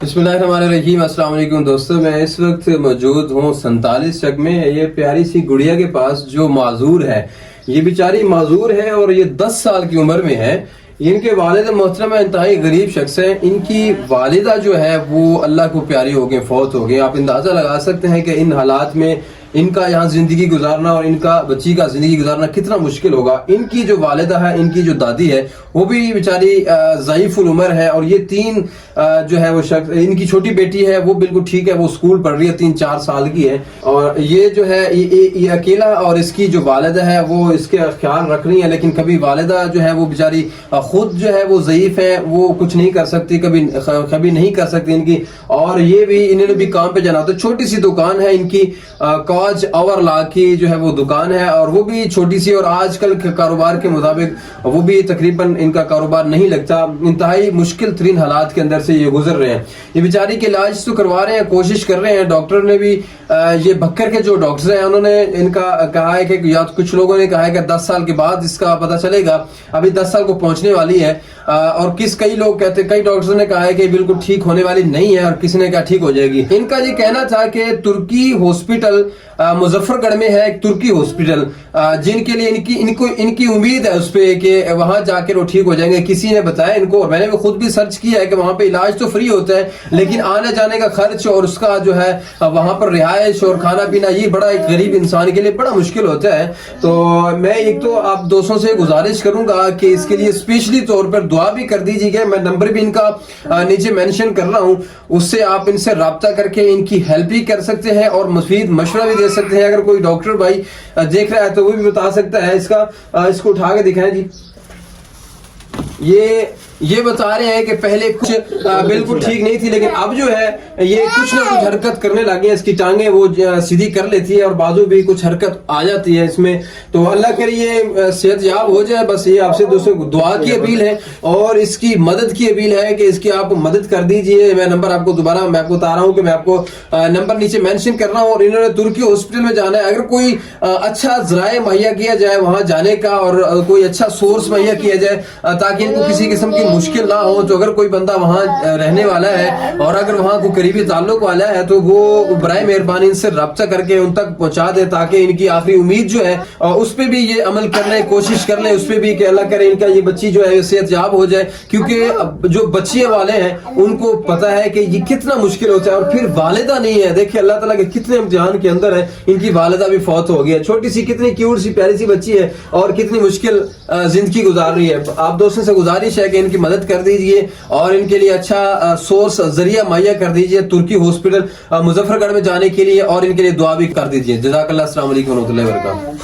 बिस्मिल्लाहिर्रहमानिर्रहीम। अस्सलाम वालेकुम दोस्तों, मैं इस वक्त मौजूद हूँ 47 चक में। ये प्यारी सी गुड़िया के पास जो माजूर है, ये बेचारी माजूर है और ये 10 साल की उम्र में है। इनके वालिद मोहतरम इंतहाई गरीब शख्स हैं। इनकी वालिदा जो है वो अल्लाह को प्यारी हो गए, फौत हो गए। आप अंदाज़ा लगा सकते हैं कि इन हालात में इनका यहाँ ज़िंदगी गुजारना और इनका बच्ची का ज़िंदगी गुजारना कितना मुश्किल होगा। इनकी जो वालिदा है, इनकी जो दादी है, वो भी बेचारी ज़ईफ़ुल उम्र है। और ये तीन जो है वो शख्स, इनकी छोटी बेटी है वो बिल्कुल ठीक है, वो स्कूल पढ़ रही है, 3-4 साल की है। और ये जो है ये अकेला, और इसकी जो वालिदा है वो इसके ख्याल रख रही है। लेकिन कभी वालिदा जो है वो बेचारी खुद जो है वो ज़ईफ़ है, वो कुछ नहीं कर सकती, कभी नहीं कर सकती इनकी। और ये भी, इन्होंने भी काम पे जाना। तो छोटी सी दुकान है इनकी, काज ओवर ला की जो है वो दुकान है, और वो भी छोटी सी। और आजकल के कारोबार के मुताबिक वो भी तकरीबन इनका कारोबार नहीं लगता। इंतहाई मुश्किल तरीन हालात के अंदर से ये गुजर रहे हैं। ये बेचारी के इलाज तो करवा रहे हैं, कोशिश कर रहे हैं। डॉक्टर ने भी, ये भक्कर के जो डॉक्टर हैं, उन्होंने इनका कहा है कि, या कुछ लोगों ने कहा है कि 10 साल के बाद इसका पता चलेगा। अभी 10 साल को पहुंचने वाली है। और कई लोग कहते, कई डॉक्टर्स ने कहा है कि बिल्कुल ठीक होने वाली नहीं है, और किसी ने कहा ठीक हो जाएगी। इनका ये कहना था कि तुर्की हॉस्पिटल मुजफ्फरगढ़ में है, एक तुर्की हॉस्पिटल, जिनके लिए इनकी उम्मीद है उस पे कि वहां जाकर वो ठीक हो जाएंगे। किसी ने बताया इनको, और मैंने भी खुद भी सर्च किया है कि वहां पे इलाज तो फ्री होता है, लेकिन आने जाने का खर्च और उसका जो है वहां पर रिहाइश और खाना पीना, ये बड़ा एक गरीब इंसान के लिए बड़ा मुश्किल होता है। तो मैं एक तो आप दोस्तों से गुजारिश करूंगा कि इसके लिए स्पेशली तौर पर दुआ भी कर दीजिएगा। मैं नंबर भी इनका नीचे मेंशन कर रहा हूं, उससे आप इनसे राब्ता करके इनकी हेल्प भी कर सकते हैं और मुफीद मशवरा भी दे सकते हैं। अगर कोई डॉक्टर भाई देख रहा है तो वो भी बता सकता है। इसको उठा के दिखाएं जी। ये बता रहे हैं कि पहले कुछ बिल्कुल ठीक नहीं थी, लेकिन अब जो है ये कुछ ना कुछ हरकत करने लगे हैं। इसकी टांगे वो सीधी कर लेती है और बाजू भी कुछ हरकत आ जाती है इसमें। तो अल्लाह करे ये सेहतयाब हो जाए। बस ये आपसे दोस्तों दुआ की अपील है और इसकी मदद की अपील है कि इसकी आप मदद कर दीजिए। मैं नंबर आपको दोबारा मैं आपको बता रहा हूँ कि मैं आपको नंबर नीचे मेंशन कर रहा हूँ। और इन्होंने तुर्की हॉस्पिटल में जाना है। अगर कोई अच्छा ज़राए मुहैया किया जाए वहाँ जाने का, और कोई अच्छा सोर्स मुहैया किया जाए ताकि इनको किसी किस्म की मुश्किल ना हो। तो अगर कोई बंदा वहाँ रहने वाला है और अगर वहाँ को करीबी ताल्लुक वाला है तो वो बराए मेहरबानी इनसे रब्ता करके उन तक पहुँचा दे, ताकि इनकी आखिरी उम्मीद जो है उस पर भी ये अमल कर ले, कोशिश कर ले उस पर भी कि अल्लाह करे इनका ये बच्ची जो है सेहतयाब हो जाए। क्योंकि जो बच्चे वाले हैं उनको पता है कि ये कितना मुश्किल होता है। और फिर वालिदा नहीं है, देखिए अल्लाह ताला के कितने इम्तिहान के अंदर है। इनकी वालिदा भी फौत हो गई है। छोटी सी कितनी क्यूट सी प्यारी सी बच्ची है और कितनी मुश्किल जिंदगी गुजार रही है। आप दोस्तों से गुजारिश है कि इनकी मदद कर दीजिए और इनके लिए अच्छा सोर्स जरिया मुहैया कर दीजिए तुर्की हॉस्पिटल मुजफ्फरगढ़ में जाने के लिए, और इनके लिए दुआ भी कर दीजिए। जज़ाकल्लाह। अस्सलाम वालेकुम व रहमतुल्लाहि व बरकातहू।